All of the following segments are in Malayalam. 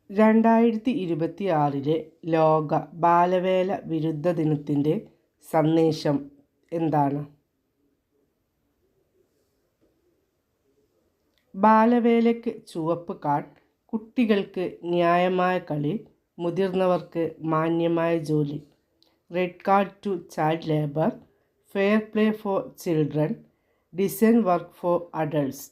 2026 ലോക ബാലവേല വിരുദ്ധ ദിനത്തിൻ്റെ സന്ദേശം എന്താണ്? ബാലവേലയ്ക്ക് ചുവപ്പ് കാർഡ്, കുട്ടികൾക്ക് ന്യായമായ കളി, മുതിർന്നവർക്ക് മാന്യമായ ജോലി. Red card to child labour, fair play for children, design work for adults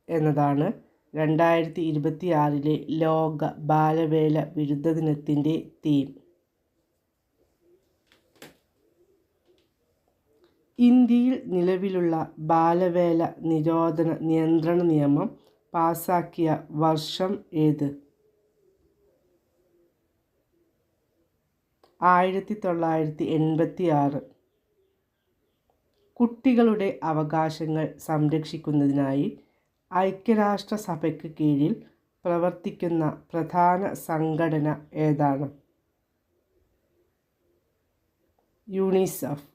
എന്നതാണ് 2026 ലോക ബാലവേല വിരുദ്ധ ദിനത്തിൻ്റെ തീം. ഇന്ത്യയിൽ നിലവിലുള്ള ബാലവേല നിയന്ത്രണ നിയമം പാസാക്കിയ വർഷം ഏത്? 1986. കുട്ടികളുടെ അവകാശങ്ങൾ സംരക്ഷിക്കുന്നതിനായി ഐക്യരാഷ്ട്രസഭയ്ക്ക് കീഴിൽ പ്രവർത്തിക്കുന്ന പ്രധാന സംഘടന ഏതാണ്? യുണിസെഫ്.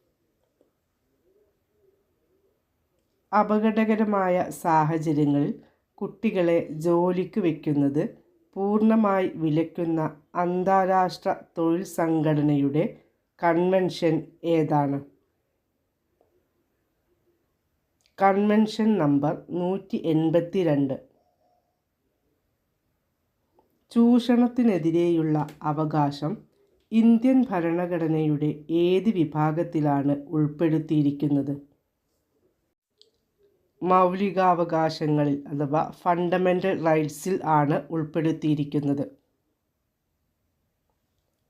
അപകടകരമായ സാഹചര്യങ്ങളിൽ കുട്ടികളെ ജോലിക്ക് വയ്ക്കുന്നത് പൂർണ്ണമായി വിലക്കുന്ന അന്താരാഷ്ട്ര തൊഴിൽ സംഘടനയുടെ കൺവെൻഷൻ ഏതാണ്? Convention number 182. ചൂഷണത്തിനെതിരെയുള്ള അവകാശം ഇന്ത്യൻ ഭരണഘടനയുടെ ഏത് വിഭാഗത്തിലാണ് ഉൾപ്പെടുത്തിയിരിക്കുന്നത്? മൗലികാവകാശങ്ങളിൽ അഥവാ ഫണ്ടമെൻ്റൽ റൈറ്റ്സിൽ ആണ് ഉൾപ്പെടുത്തിയിരിക്കുന്നത്.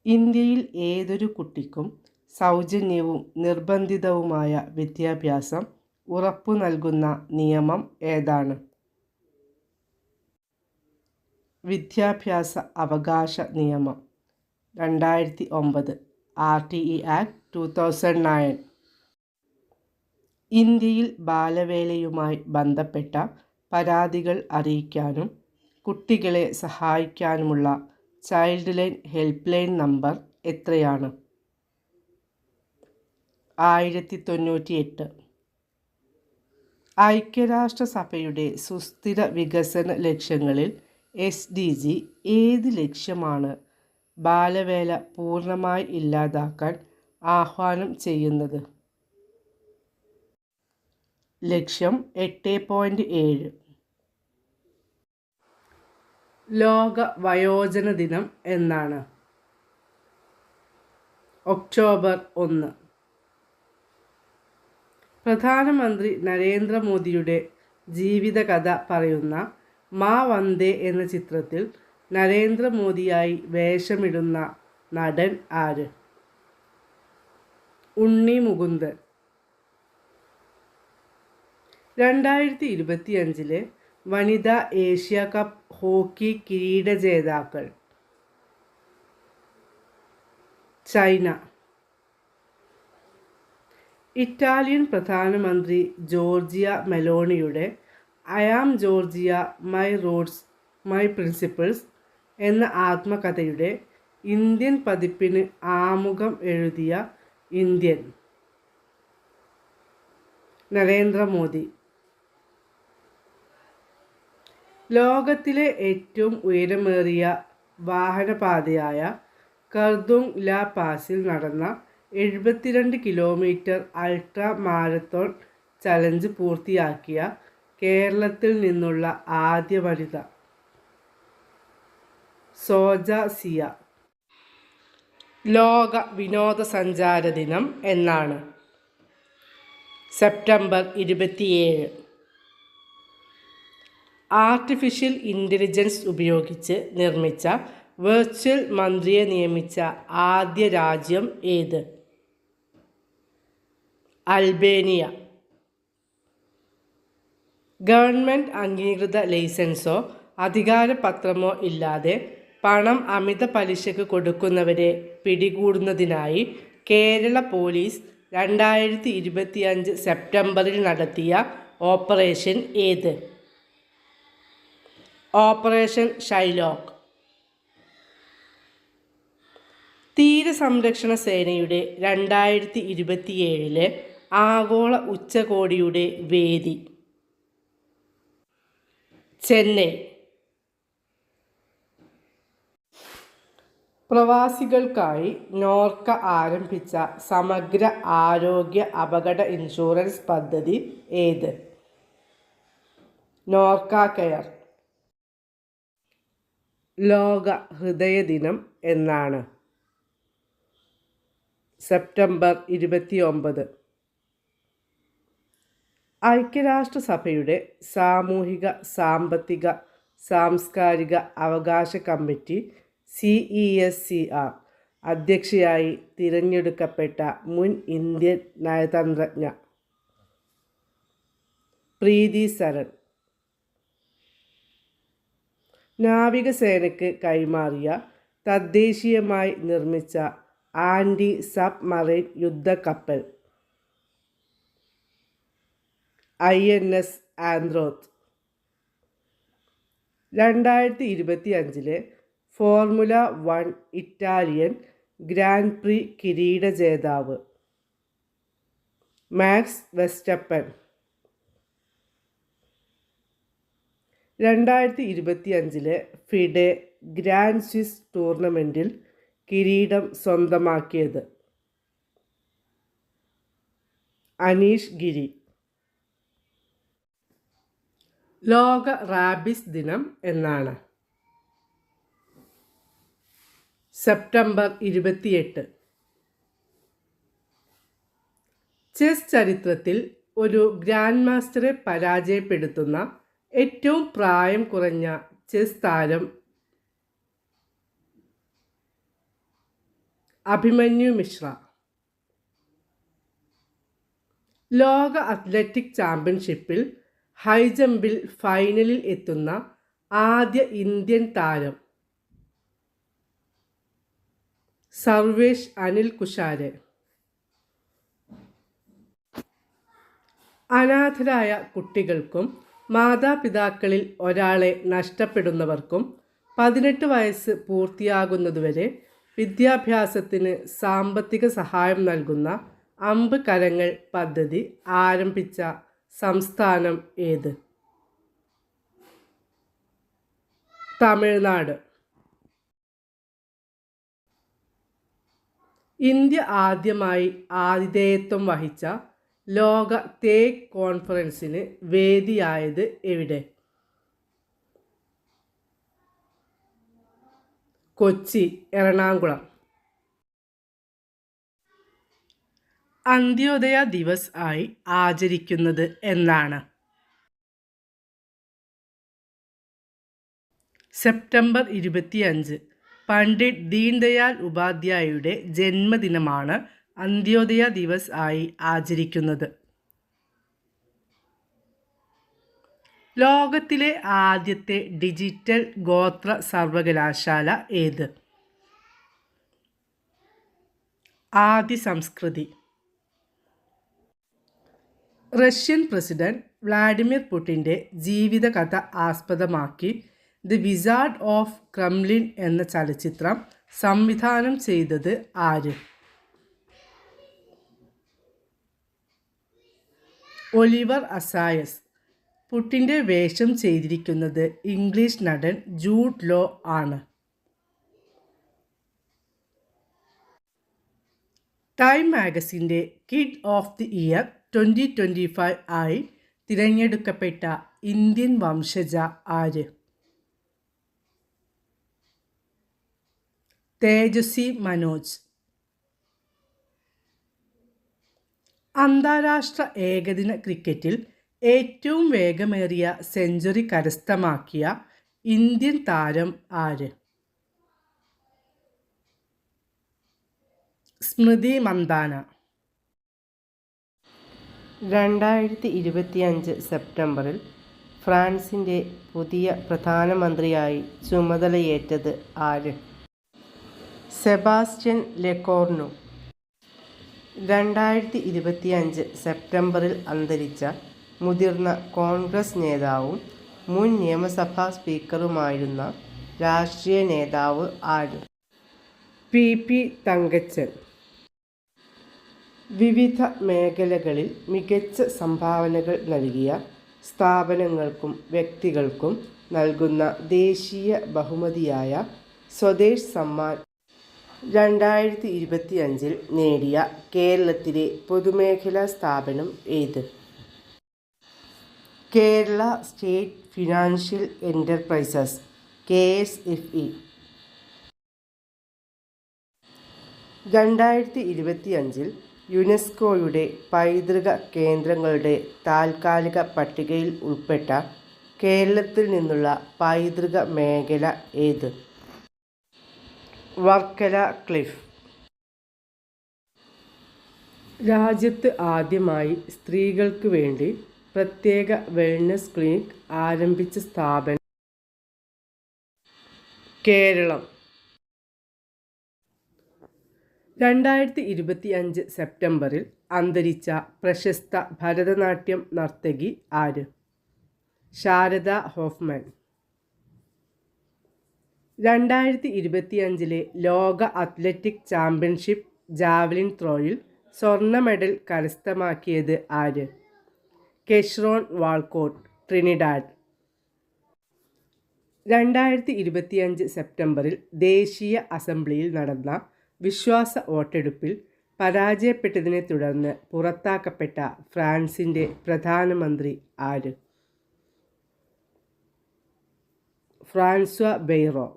ഇന്ത്യയിൽ ഏതൊരു കുട്ടിക്കും സൗജന്യവും നിർബന്ധിതവുമായ വിദ്യാഭ്യാസം ഉറപ്പു നൽകുന്ന നിയമം ഏതാണ്? വിദ്യാഭ്യാസ അവകാശ നിയമം 2009 RTE ആക്ട് 2009. ഇന്ത്യയിൽ ബാലവേലയുമായി ബന്ധപ്പെട്ട പരാതികൾ അറിയിക്കാനും കുട്ടികളെ സഹായിക്കാനുമുള്ള child line help line number എത്രയാണ്? 1098. ഐക്യരാഷ്ട്രസഭയുടെ സുസ്ഥിര വികസന ലക്ഷ്യങ്ങളിൽ SDG ഏത് ലക്ഷ്യമാണ് ബാലവേല പൂർണ്ണമായി ഇല്ലാതാക്കാൻ ആഹ്വാനം ചെയ്യുന്നത്? ലക്ഷ്യം 8.7. ലോക വയോജന ദിനം എന്നാണ്? ഒക്ടോബർ 1. പ്രധാനമന്ത്രി നരേന്ദ്രമോദിയുടെ ജീവിതകഥ പറയുന്ന മാ വന്ദേ എന്ന ചിത്രത്തിൽ നരേന്ദ്രമോദിയായി വേഷമിടുന്ന നടൻ ആര്? ഉണ്ണി മുകുന്ദൻ. 2025 വനിതാ ഏഷ്യ കപ്പ് ഹോക്കി കിരീട ജേതാക്കൾ? ചൈന. ഇറ്റാലിയൻ പ്രധാനമന്ത്രി ജോർജിയ മെലോണിയുടെ I am Giorgia, my roots my principles എന്ന ആത്മകഥയുടെ ഇന്ത്യൻ പതിപ്പിന് ആമുഖം എഴുതിയ ഇന്ത്യൻ? നരേന്ദ്രമോദി. ലോകത്തിലെ ഏറ്റവും ഉയരമേറിയ വാഹനപാതയായ കർദുങ് ലാ പാസിൽ നടന്ന 72 കിലോമീറ്റർ അൾട്രാ മാരത്തോൺ ചലഞ്ച് പൂർത്തിയാക്കിയ കേരളത്തിൽ നിന്നുള്ള ആദ്യ വനിത? സോജ സിയ. ലോക വിനോദസഞ്ചാര ദിനം എന്നാണ്? സെപ്റ്റംബർ 27. ആർട്ടിഫിഷ്യൽ ഇൻ്റലിജൻസ് ഉപയോഗിച്ച് നിർമ്മിച്ച വെർച്വൽ മന്ത്രിയെ നിയമിച്ച ആദ്യ രാജ്യം ഏത്? അൽബേനിയ. ഗവൺമെൻറ് അംഗീകൃത ലൈസൻസോ അധികാരപത്രമോ ഇല്ലാതെ പണം അമിത പലിശക്ക് കൊടുക്കുന്നവരെ പിടികൂടുന്നതിനായി കേരള പോലീസ് 2025 സെപ്റ്റംബറിൽ നടത്തിയ ഓപ്പറേഷൻ ഏത്? Operation Shylock. തീരസംരക്ഷണ സേനയുടെ 2027 ആഗോള ഉച്ചകോടിയുടെ വേദി? ചെന്നൈ. പ്രവാസികൾക്കായി നോർക്ക ആരംഭിച്ച സമഗ്ര ആരോഗ്യ അപകട ഇൻഷുറൻസ് പദ്ധതി ഏത്? നോർക്ക കെയർ. ലോക ഹൃദയ ദിനം എന്നാണ്? സെപ്റ്റംബർ 29. ഐക്യരാഷ്ട്രസഭയുടെ സാമൂഹിക, സാമ്പത്തിക, സാംസ്കാരിക അവകാശ കമ്മിറ്റി CESCR അധ്യക്ഷയായി തിരഞ്ഞെടുക്കപ്പെട്ട മുൻ ഇന്ത്യൻ നയതന്ത്രജ്ഞ പ്രീതി സരൺ. നാവികസേനയ്ക്ക് കൈമാറിയ തദ്ദേശീയമായി നിർമ്മിച്ച ആൻറ്റി സബ്മറൈൻ യുദ്ധക്കപ്പൽ INS Androth. 2025 formula 1 Italian grand prix കിരീട ജേതാവ് Max Verstappen. 2025 FIDE grand Swiss ടൂർണമെൻറ്റിൽ കിരീടം സ്വന്തമാക്കിയത് അനീഷ് ഗിരി. ലോക റാബിസ് ദിനം എന്നാണ്? സെപ്റ്റംബർ 28. ചെസ് ചരിത്രത്തിൽ ഒരു ഗ്രാൻഡ് മാസ്റ്ററെ പരാജയപ്പെടുത്തുന്ന ഏറ്റവും പ്രായം കുറഞ്ഞ ചെസ് താരം അഭിമന്യു മിശ്ര. ലോക അത്ലറ്റിക് ചാമ്പ്യൻഷിപ്പിൽ ഹൈജമ്പിൽ ഫൈനലിൽ എത്തുന്ന ആദ്യ ഇന്ത്യൻ താരം സർവേഷ് അനിൽ കുശാരെ. അനാഥരായ കുട്ടികൾക്കും മാതാപിതാക്കളിൽ ഒരാളെ നഷ്ടപ്പെടുന്നവർക്കും 18 വയസ്സ് പൂർത്തിയാകുന്നതുവരെ വിദ്യാഭ്യാസത്തിന് സാമ്പത്തിക സഹായം നൽകുന്ന 5 കരങ്ങൾ പദ്ധതി ആരംഭിച്ച സംസ്ഥാനം ഏത്? തമിഴ്നാട്. ഇന്ത്യ ആദ്യമായി ആതിഥേയത്വം വഹിച്ച ലോക തേക്ക് കോൺഫറൻസിന് വേദിയായത് എവിടെ? കൊച്ചി, എറണാകുളം. അന്ത്യോദയ ദിവസ് ആയി ആചരിക്കുന്നത് എന്നാണ്? സെപ്റ്റംബർ 25. പണ്ഡിറ്റ് ദീൻദയാൽ ഉപാധ്യായയുടെ ജന്മദിനമാണ് അന്ത്യോദയ ദിവസ് ആയി ആചരിക്കുന്നത്. ലോകത്തിലെ ആദ്യത്തെ ഡിജിറ്റൽ ഗോത്ര സർവകലാശാല ഏത്? ആദി സംസ്കൃതി. റഷ്യൻ പ്രസിഡന്റ് വ്ളാഡിമിർ പുടിൻ്റെ ജീവിതകഥ ആസ്പദമാക്കി ദി വിസാർഡ് ഓഫ് ക്രെംലിൻ എന്ന ചലച്ചിത്രം സംവിധാനം ചെയ്തത് ആര്? ഒലിവർ അസായസ്. പുടിൻ്റെ വേഷം ചെയ്തിരിക്കുന്നത് ഇംഗ്ലീഷ് നടൻ ജൂഡ് ലോ ആണ്. ടൈം മാഗസിൻ്റെ കിഡ് ഓഫ് ദി ഇയർ 2025 ആയി തിരഞ്ഞെടുക്കപ്പെട്ട ഇന്ത്യൻ വംശജ ആര്? തേജസ്വി മനോജ്. അന്താരാഷ്ട്ര ഏകദിന ക്രിക്കറ്റിൽ ഏറ്റവും വേഗമേറിയ സെഞ്ചുറി കരസ്ഥമാക്കിയ ഇന്ത്യൻ താരം ആര്? സ്മൃതി മന്ദാന. 2025 സെപ്റ്റംബറിൽ ഫ്രാൻസിൻ്റെ പുതിയ പ്രധാനമന്ത്രിയായി ചുമതലയേറ്റത് ആര്? സെബാസ്റ്റ്യൻ ലെകോർണു. 2025 സെപ്റ്റംബറിൽ അന്തരിച്ച മുതിർന്ന കോൺഗ്രസ് നേതാവും മുൻ നിയമസഭാ സ്പീക്കറുമായിരുന്ന രാഷ്ട്രീയ നേതാവ് ആര്? PP തങ്കച്ചൻ. വിവിധ മേഖലകളിൽ മികച്ച സംഭാവനകൾ നൽകിയ സ്ഥാപനങ്ങൾക്കും വ്യക്തികൾക്കും നൽകുന്ന ദേശീയ ബഹുമതിയായ സ്വദേശ് സമ്മാൻ 2025 നേടിയ കേരളത്തിലെ പൊതുമേഖലാ സ്ഥാപനം ഏത്? Kerala state financial enterprises (KSFE). 2025 യുനെസ്കോയുടെ പൈതൃക കേന്ദ്രങ്ങളുടെ താൽക്കാലിക പട്ടികയിൽ ഉൾപ്പെട്ട കേരളത്തിൽ നിന്നുള്ള പൈതൃക മേഖല ഏത്? വർക്കല ക്ലിഫ്. രാജ്യത്ത് ആദ്യമായി സ്ത്രീകൾക്ക് വേണ്ടി പ്രത്യേക വെൽനസ് ക്ലിനിക് ആരംഭിച്ച സ്ഥാപനം? കേരളം. 2025 സെപ്റ്റംബറിൽ അന്തരിച്ച പ്രശസ്ത ഭരതനാട്യം നർത്തകി ആര്? ശാരദ ഹോഫ്മാൻ. 2025 ലോക അത്ലറ്റിക് ചാമ്പ്യൻഷിപ്പ് ജാവലിൻ ത്രോയിൽ സ്വർണ്ണ മെഡൽ കരസ്ഥമാക്കിയത് ആര്? കെഷ്രോൺ വാൾക്കോട്ട്, ട്രിനിഡാഡ്. 2025 സെപ്റ്റംബറിൽ ദേശീയ അസംബ്ലിയിൽ നടന്ന വിശ്വാസ വോട്ടെടുപ്പിൽ പരാജയപ്പെട്ടതിനെ തുടർന്ന് പുറത്താക്കപ്പെട്ട ഫ്രാൻസിൻ്റെ പ്രധാനമന്ത്രി ആര്? ഫ്രാൻസ്വ ബെയ്റോ.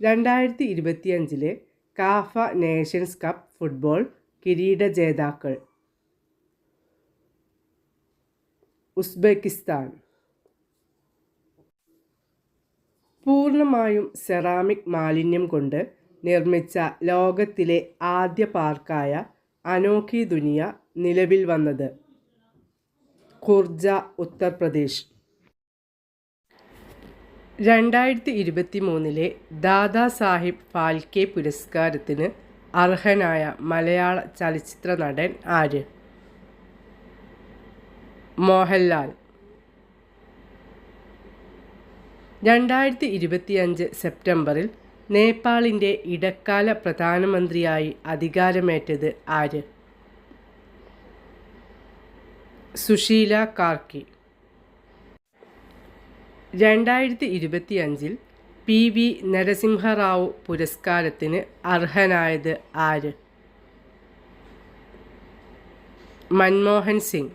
2025 കാഫ നേഷൻസ് കപ്പ് ഫുട്ബോൾ കിരീട ജേതാക്കൾ? ഉസ്ബെക്കിസ്ഥാൻ. പൂർണ്ണമായും സെറാമിക് മാലിന്യം കൊണ്ട് നിർമ്മിച്ച ലോകത്തിലെ ആദ്യ പാർക്കായ അനോഖി ദുനിയ നിലവിൽ വന്നത്? ഖുർജ, ഉത്തർപ്രദേശ്. 2023 ദാദാ സാഹിബ് ഫാൽക്കെ പുരസ്കാരത്തിന് അർഹനായ മലയാള ചലച്ചിത്ര നടൻ ആര്? മോഹൻലാൽ. 2025 സെപ്റ്റംബറിൽ നേപ്പാളിൻ്റെ ഇടക്കാല പ്രധാനമന്ത്രിയായി അധികാരമേറ്റത് ആര്? സുശീല കാർക്കി. 2025 PV നരസിംഹറാവു പുരസ്കാരത്തിന് അർഹനായത് ആര്? Manmohan Singh.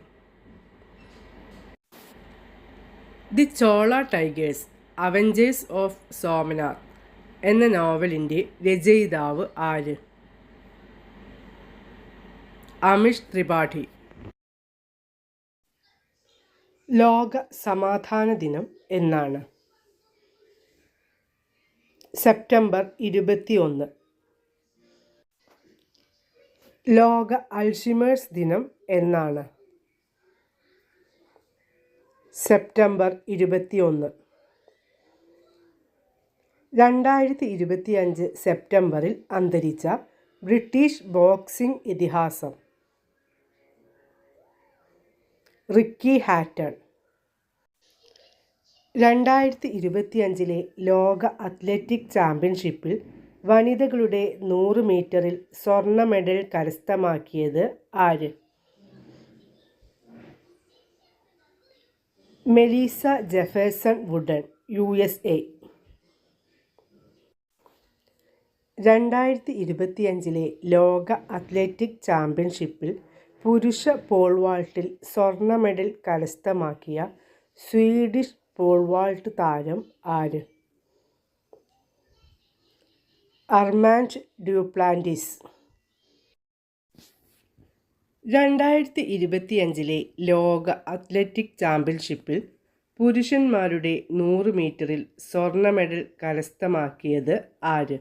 The Chola tigers Avengers of Somnath എന്ന നോവലിൻ്റെ രചയിതാവ് ആര്? അമിഷ് ത്രിപാഠി. ലോക സമാധാന ദിനം എന്നാണ്? സെപ്റ്റംബർ 21. ലോക അൾഷിമേഴ്സ് ദിനം എന്നാണ്? സെപ്റ്റംബർ 21. 2025 സെപ്റ്റംബറിൽ അന്തരിച്ച ബ്രിട്ടീഷ് ബോക്സിംഗ് ഇതിഹാസം? Ricky Hatton. 2025 ലോക അത്ലറ്റിക് ചാമ്പ്യൻഷിപ്പിൽ വനിതകളുടെ 100 മീറ്ററിൽ സ്വർണ്ണ മെഡൽ കരസ്ഥമാക്കിയത് ആര്? Melissa Jefferson wooden, USA. 2025 ലോക അത്ലറ്റിക് ചാമ്പ്യൻഷിപ്പിൽ പുരുഷ പോൾ വാൾട്ടിൽ സ്വർണ്ണ മെഡൽ കരസ്ഥമാക്കിയ സ്വീഡിഷ് പോൾ വാൾട്ട് താരം ആര്? അർമാൻഡ് ഡ്യൂപ്ലാന്റിസ്. 2025 ലോക അത്ലറ്റിക് ചാമ്പ്യൻഷിപ്പിൽ പുരുഷന്മാരുടെ 100 മീറ്ററിൽ സ്വർണ്ണ മെഡൽ കരസ്ഥമാക്കിയത് ആര്?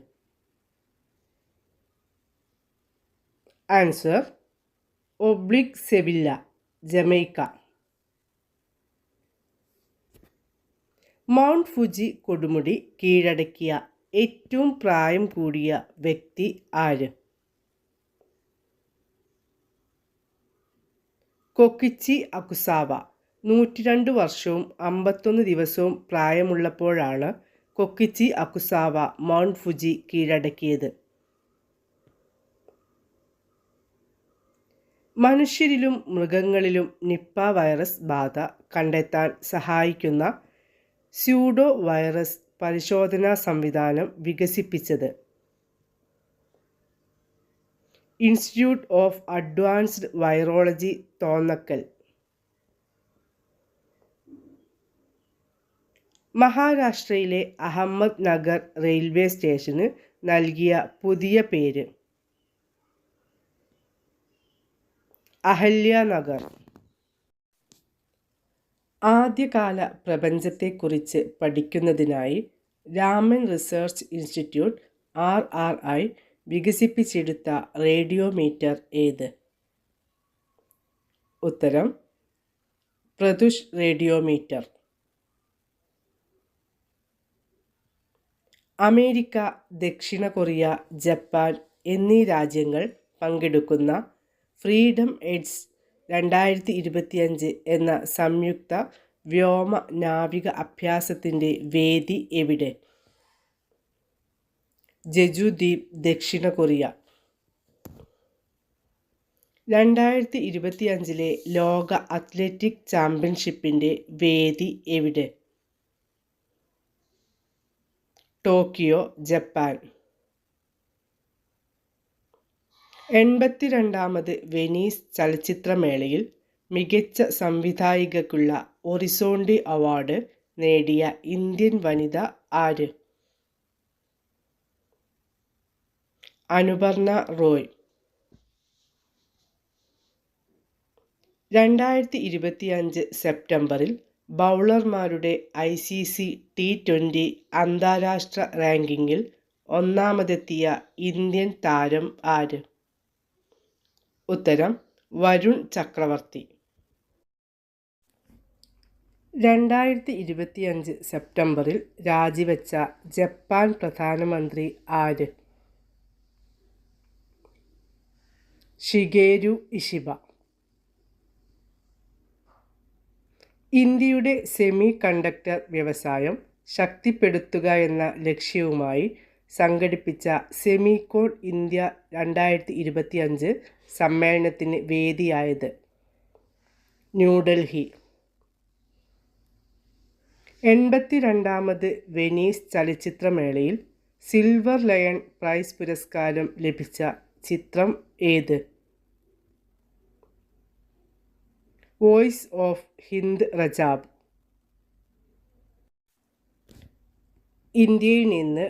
Answer oblique Sevilla, Jamaica. Mount Fuji കൊടുമുടി കീഴടക്കിയ ഏറ്റവും പ്രായം കൂടിയ വ്യക്തി ആര്? കൊക്കിച്ചി അകുസാവ. 102 വർഷവും 51 ദിവസവും പ്രായമുള്ളപ്പോഴാണ് കൊക്കിച്ചി അകുസാവ മൗണ്ട് ഫുജി കീഴടക്കിയത്. മനുഷ്യരിലും മൃഗങ്ങളിലും നിപ്പ വൈറസ് ബാധ കണ്ടെത്താൻ സഹായിക്കുന്ന സ്യൂഡോ വൈറസ് പരിശോധനാ സംവിധാനം വികസിപ്പിച്ചത്? Institute of advanced virology, Thonnakkal. മഹാരാഷ്ട്രയിലെ അഹമ്മദ് നഗർ റെയിൽവേ സ്റ്റേഷന് നൽകിയ പുതിയ പേര്? അഹല്യാനഗർ. ആദ്യകാല പ്രപഞ്ചത്തെക്കുറിച്ച് പഠിക്കുന്നതിനായി രാമൻ റിസർച്ച് ഇൻസ്റ്റിറ്റ്യൂട്ട് RRI വികസിപ്പിച്ചെടുത്ത റേഡിയോമീറ്റർ ഏത്? ഉത്തരം പ്രതുഷ് റേഡിയോമീറ്റർ. അമേരിക്ക, ദക്ഷിണ കൊറിയ, ജപ്പാൻ എന്നീ രാജ്യങ്ങൾ പങ്കെടുക്കുന്ന ഫ്രീഡം എഡ്ജ് 2025 എന്ന സംയുക്ത വ്യോമ നാവിക അഭ്യാസത്തിൻ്റെ വേദി എവിടെ? ജെജു ദ്വീപ്, ദക്ഷിണ കൊറിയ. 2025 ലോക അത്ലറ്റിക് ചാമ്പ്യൻഷിപ്പിൻ്റെ വേദി എവിടെ? Tokyo, Japan. 82ാമത് വെനീസ് ചലച്ചിത്രമേളയിൽ മികച്ച സംവിധായികയ്ക്കുള്ള ഒറിസോണ്ടി അവാർഡ് നേടിയ ഇന്ത്യൻ വനിത ആര്? അനുപർണ റോയ്. 2025 സെപ്റ്റംബറിൽ ബൗളർമാരുടെ ICC T20 അന്താരാഷ്ട്ര റാങ്കിങ്ങിൽ ഒന്നാമതെത്തിയ ഇന്ത്യൻ താരം ആര്? ഉത്തരം വരുൺ ചക്രവർത്തി. 2025 സെപ്റ്റംബറിൽ രാജിവെച്ച ജപ്പാൻ പ്രധാനമന്ത്രി ആര്? Shigeru Ishiba. ഇന്ത്യയുടെ സെമി കണ്ടക്ടർ വ്യവസായം ശക്തിപ്പെടുത്തുക എന്ന ലക്ഷ്യവുമായി സംഘടിപ്പിച്ച സെമികോൺ ഇന്ത്യ 2025 സമ്മേളനത്തിന് വേദിയായത്? ന്യൂഡൽഹി. 82ാമത് വെനീസ് ചലച്ചിത്രമേളയിൽ സിൽവർ ലയൺ പ്രൈസ് പുരസ്കാരം ലഭിച്ച ചിത്രം ഏത്? Voice of Hind Rajab. ഇന്ത്യയിൽ നിന്ന്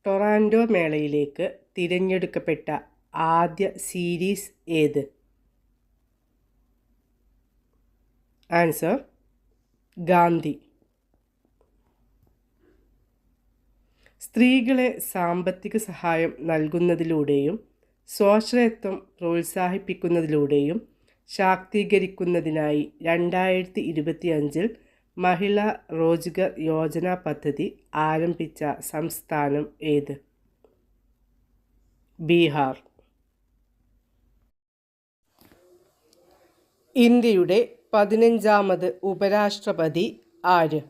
ടൊറാൻഡോ മേളയിലേക്ക് തിരഞ്ഞെടുക്കപ്പെട്ട ആദ്യ സീരീസ് ഏത്? ആൻസർ ഗാന്ധി. സ്ത്രീകളെ സാമ്പത്തിക സഹായം നൽകുന്നതിലൂടെയും സ്വാശ്രയത്വം പ്രോത്സാഹിപ്പിക്കുന്നതിലൂടെയും ശാക്തീകരിക്കുന്നതിനായി 2025 മഹിളാ റോജ്ഗർ യോജന പദ്ധതി ആരംഭിച്ച സംസ്ഥാനം ഏത്? ബീഹാർ. ഇന്ത്യയുടെ 15ാമത് ഉപരാഷ്ട്രപതി ആര്?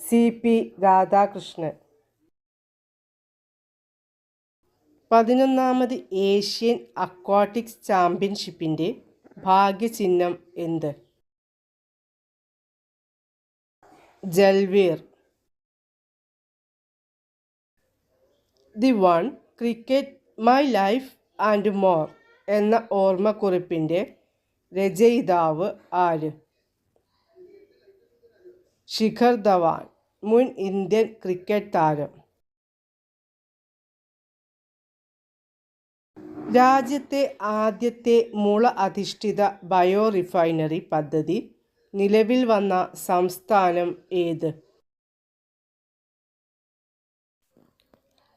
CP രാധാകൃഷ്ണൻ. 11ാമത് ഏഷ്യൻ അക്വാട്ടിക്സ് ചാമ്പ്യൻഷിപ്പിൻ്റെ ഭാഗ്യചിഹ്നം എന്ത്? Jalveer. The one cricket my life and more എന്ന ഓർമ്മക്കുറിപ്പിൻ്റെ രചയിതാവ് ആര്? ശിഖർ ധവാൻ, മുൻ ഇന്ത്യൻ ക്രിക്കറ്റ് താരം. രാജ്യത്തെ ആദ്യത്തെ മുള അധിഷ്ഠിത ബയോ റിഫൈനറി പദ്ധതി നിലവിൽ വന്ന സംസ്ഥാനം ഏത്?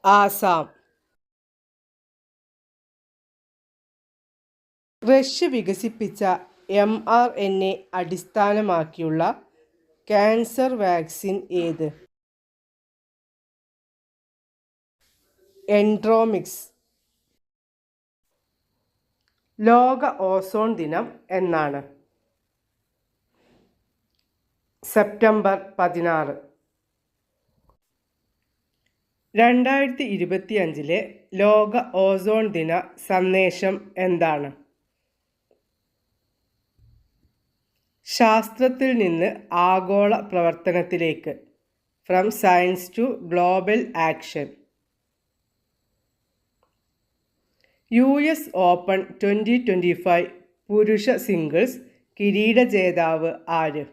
ആസാം. റഷ്യ വികസിപ്പിച്ച mRNA അടിസ്ഥാനമാക്കിയുള്ള ക്യാൻസർ വാക്സിൻ ഏത്? എൻഡ്രോമിക്സ്. ലോക ഓസോൺ ദിനം എന്നാണ്? സെപ്റ്റംബർ 16. 2025 ലോക ഓസോൺ ദിന സന്ദേശം എന്താണ്? ശാസ്ത്രത്തിൽ നിന്ന് ആഗോള പ്രവർത്തനത്തിലേക്ക്. From science to global action. US open 2025 പുരുഷ സിംഗിൾസ് കിരീട ജേതാവ് ആര്?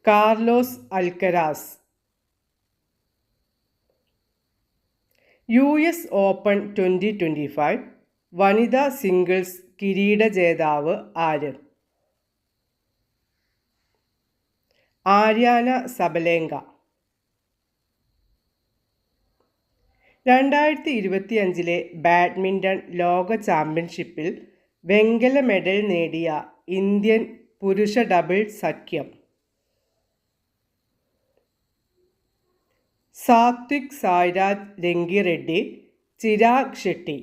കാർലോസ് അൽക്കരാസ്. US ഓപ്പൺ 2025 വനിതാ സിംഗിൾസ് കിരീട ജേതാവ് ആര്? Aryna Sabalenka. 2025 ബാഡ്മിൻ്റൺ ലോക ചാമ്പ്യൻഷിപ്പിൽ വെങ്കല മെഡൽ നേടിയ ഇന്ത്യൻ പുരുഷ ഡബിൾ സഖ്യം. സാത്വിക് സായ്രാജ് രംഗിറെഡ്ഡി, ചിരാഗ് ഷെട്ടി.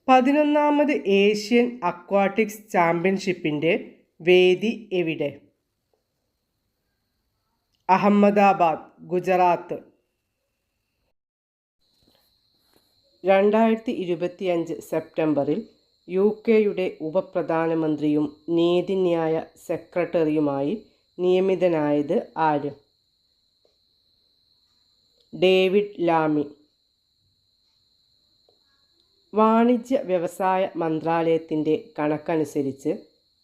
11ാമത് ഏഷ്യൻ അക്വാട്ടിക്സ് ചാമ്പ്യൻഷിപ്പിൻ്റെ വേദി എവിടെ? അഹമ്മദാബാദ്, ഗുജറാത്ത്. 2025 സെപ്റ്റംബറിൽ UK ഉപപ്രധാനമന്ത്രിയും നീതിന്യായ സെക്രട്ടറിയുമായി നിയമിതനായത് ആര്? ഡേവിഡ് ലാമി. വാണിജ്യ വ്യവസായ മന്ത്രാലയത്തിൻ്റെ കണക്കനുസരിച്ച്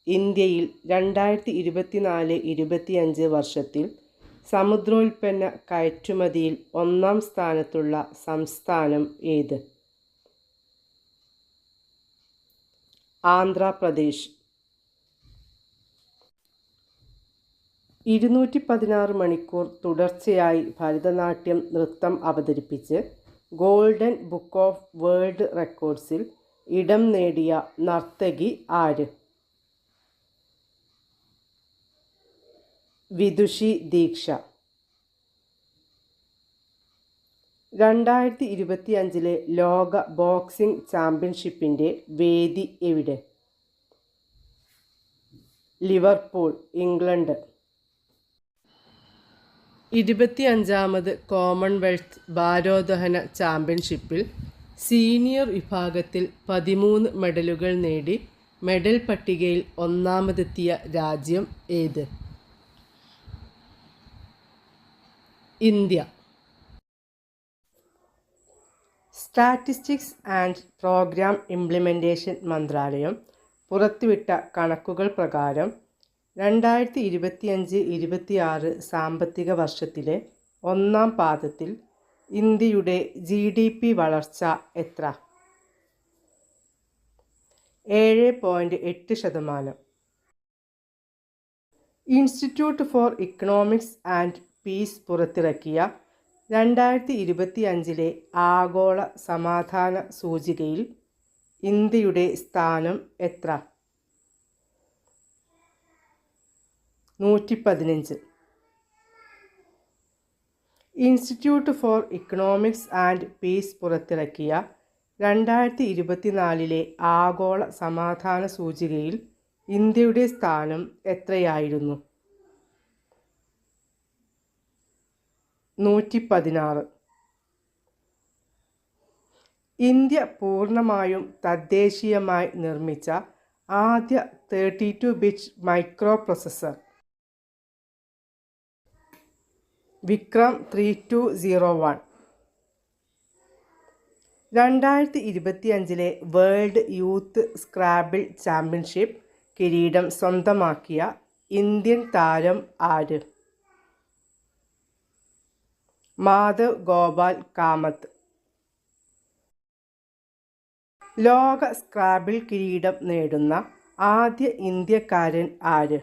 ഇന്ത്യയിൽ 2024-25 വർഷത്തിൽ സമുദ്രോൽപ്പന്ന കയറ്റുമതിയിൽ 1ാം സ്ഥാനത്തുള്ള സംസ്ഥാനം ഏത്? ആന്ധ്രാപ്രദേശ്. 216 മണിക്കൂർ തുടർച്ചയായി ഭരതനാട്യം നൃത്തം അവതരിപ്പിച്ച് ഗോൾഡൻ ബുക്ക് ഓഫ് വേൾഡ് റെക്കോർഡ്സിൽ ഇടം നേടിയ നർത്തകി ആര്? വിദുഷി ദീക്ഷ. 2025 ലോക ബോക്സിംഗ് ചാമ്പ്യൻഷിപ്പിൻ്റെ വേദി എവിടെ? Liverpool, England. 25ാമത് കോമൺവെൽത്ത് ഭാരോദ്വഹന ചാമ്പ്യൻഷിപ്പിൽ സീനിയർ വിഭാഗത്തിൽ 13 മെഡലുകൾ നേടി മെഡൽ പട്ടികയിൽ 1ാമതെത്തിയ രാജ്യം ഏത്? India. Statistics and programme implementation മന്ത്രാലയം പുറത്തുവിട്ട കണക്കുകൾ പ്രകാരം 2025-26 സാമ്പത്തിക വർഷത്തിലെ 1ാം പാദത്തിൽ ഇന്ത്യയുടെ GDP വളർച്ച എത്ര? 7.8%. Institute four economics and piece പുറത്തിറക്കിയ 2025 ആഗോള സമാധാന സൂചികയിൽ ഇന്ത്യയുടെ സ്ഥാനം എത്ര? 115. Institute four economics and piece പുറത്തിറക്കിയ 2024 ആഗോള സമാധാന സൂചികയിൽ ഇന്ത്യയുടെ സ്ഥാനം എത്രയായിരുന്നു? 116. ഇന്ത്യ പൂർണ്ണമായും തദ്ദേശീയമായി നിർമ്മിച്ച ആദ്യ 32-bit microprocessor. Vikram 3201. 2025 world youth scrabble championship കിരീടം സ്വന്തമാക്കിയ ഇന്ത്യൻ താരം ആര്? മാധവ് ഗോപാൽ കാമത്ത്. ലോക സ്ക്രാബിൾ കിരീടം നേടുന്ന ആദ്യ ഇന്ത്യക്കാരൻ ആര്?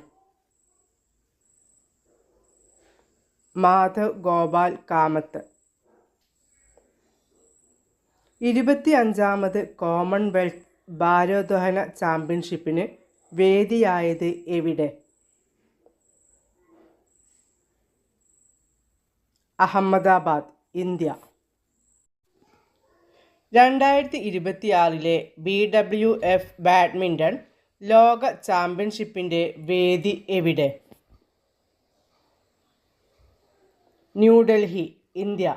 മാധവ് ഗോപാൽ കാമത്ത്. 25ാമത് കോമൺവെൽത്ത് ഭാരോദ്വഹന ചാമ്പ്യൻഷിപ്പിന് വേദിയായത് എവിടെ? അഹമ്മദാബാദ്, ഇന്ത്യ. 2026 BWF ബാഡ്മിൻ്റൺ ലോക ചാമ്പ്യൻഷിപ്പിൻ്റെ വേദി എവിടെ? ന്യൂഡൽഹി, ഇന്ത്യ.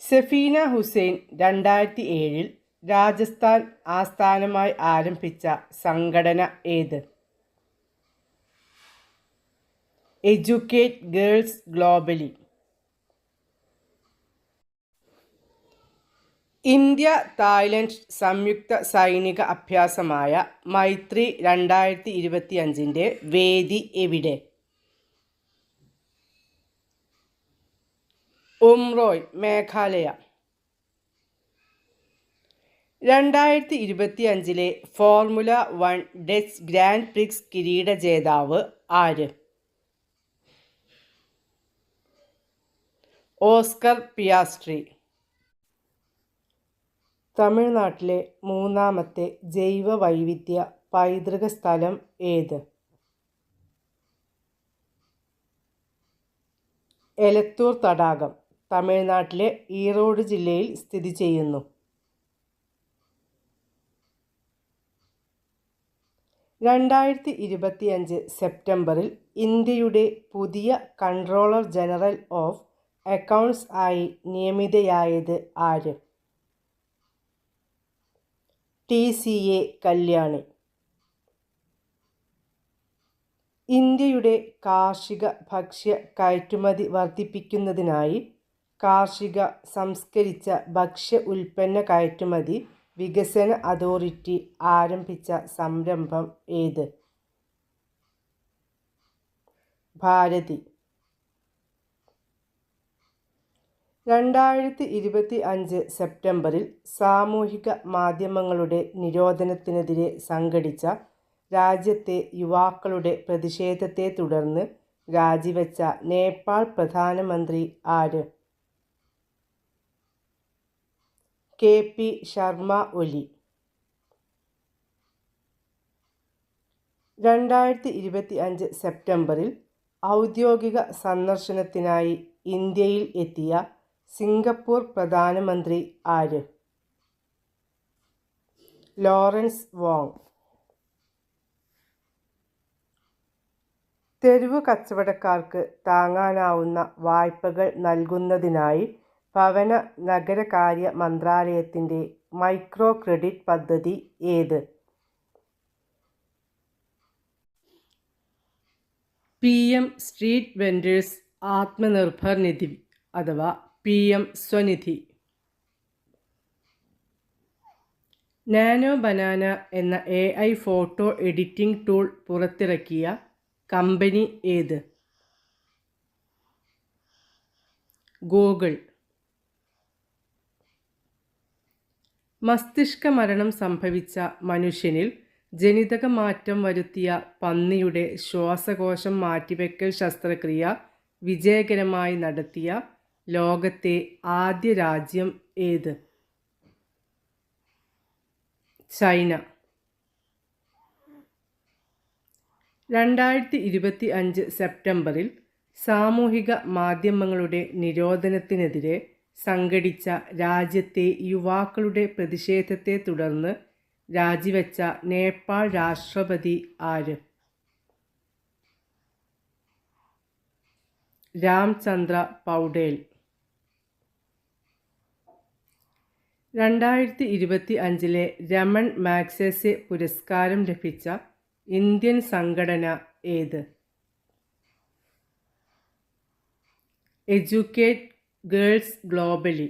സഫീന ഹുസൈൻ 2007 രാജസ്ഥാൻ ആസ്ഥാനമായി ആരംഭിച്ച സംഘടന ഏത്? Educate Girls Globally. India Thailand സംയുക്ത സൈനിക അഭ്യാസമായ മൈത്രി 2025 വേദി എവിടെ? Umroi, Meghalaya. 2025 formula 1 Dutch Grand Prix കിരീട ജേതാവ് ആര്? Oscar Piastri. തമിഴ്നാട്ടിലെ മൂന്നാമത്തെ ജൈവ വൈവിധ്യ പൈതൃക സ്ഥലം ഏത്? എലത്തൂർ തടാകം തമിഴ്നാട്ടിലെ ഈറോഡ് ജില്ലയിൽ സ്ഥിതി ചെയ്യുന്നു. 2025 സെപ്റ്റംബറിൽ ഇന്ത്യയുടെ പുതിയ കൺട്രോളർ ജനറൽ ഓഫ് അക്കൗണ്ട്സ് ആയി നിയമിതയായത് ആര്? TCA കല്യാണി. ഇന്ത്യയുടെ കാർഷിക ഭക്ഷ്യ കയറ്റുമതി വർദ്ധിപ്പിക്കുന്നതിനായി കാർഷിക സംസ്കരിച്ച ഭക്ഷ്യ ഉൽപ്പന്ന കയറ്റുമതി വികസന അതോറിറ്റി ആരംഭിച്ച സംരംഭം ഏത്? ഭാരതി. 2025 സെപ്റ്റംബറിൽ സാമൂഹിക മാധ്യമങ്ങളുടെ നിരോധനത്തിനെതിരെ സംഘടിച്ച രാജ്യത്തെ യുവാക്കളുടെ പ്രതിഷേധത്തെ തുടർന്ന് രാജിവെച്ച നേപ്പാൾ പ്രധാനമന്ത്രി ആര്? KP ശർമ്മ ഒലി. 2025 സെപ്റ്റംബറിൽ ഔദ്യോഗിക സന്ദർശനത്തിനായി ഇന്ത്യയിൽ എത്തിയ സിംഗപ്പൂർ പ്രധാനമന്ത്രി ആര്? Lawrence Wong. തെരുവു കച്ചവടക്കാർക്ക് താങ്ങാനാവുന്ന വായ്പകൾ നൽകുന്നതിനായി ഭവന നഗരകാര്യ മന്ത്രാലയത്തിൻ്റെ മൈക്രോ ക്രെഡിറ്റ് പദ്ധതി ഏത്? PM സ്ട്രീറ്റ് വെൻഡേഴ്സ് ആത്മനിർഭർ നിധി അഥവാ PM സ്വനിധി. നാനോ ബനാന എന്ന AI ഫോട്ടോ എഡിറ്റിംഗ് ടൂൾ പുറത്തിറക്കിയ കമ്പനി ഏത്? ഗൂഗിൾ. മസ്തിഷ്ക മരണം സംഭവിച്ച മനുഷ്യനിൽ ജനിതക മാറ്റം വരുത്തിയ പന്നിയുടെ ശ്വാസകോശം മാറ്റിവെക്കൽ ശസ്ത്രക്രിയ വിജയകരമായി നടത്തിയ ലോകത്തെ ആദ്യ രാജ്യം ഏത്? ചൈന. 2025 സെപ്റ്റംബറിൽ സാമൂഹിക മാധ്യമങ്ങളുടെ നിരോധനത്തിനെതിരെ സംഘടിച്ച രാജ്യത്തെ യുവാക്കളുടെ പ്രതിഷേധത്തെ തുടർന്ന് രാജിവെച്ച നേപ്പാൾ രാഷ്ട്രപതി ആര്? രാംചന്ദ്ര പൗഡേൽ. 2025 രമൺ മാഗ്സസെ പുരസ്കാരം ലഭിച്ച ഇന്ത്യൻ സംഘടന ഏത്? Educate Girls globally.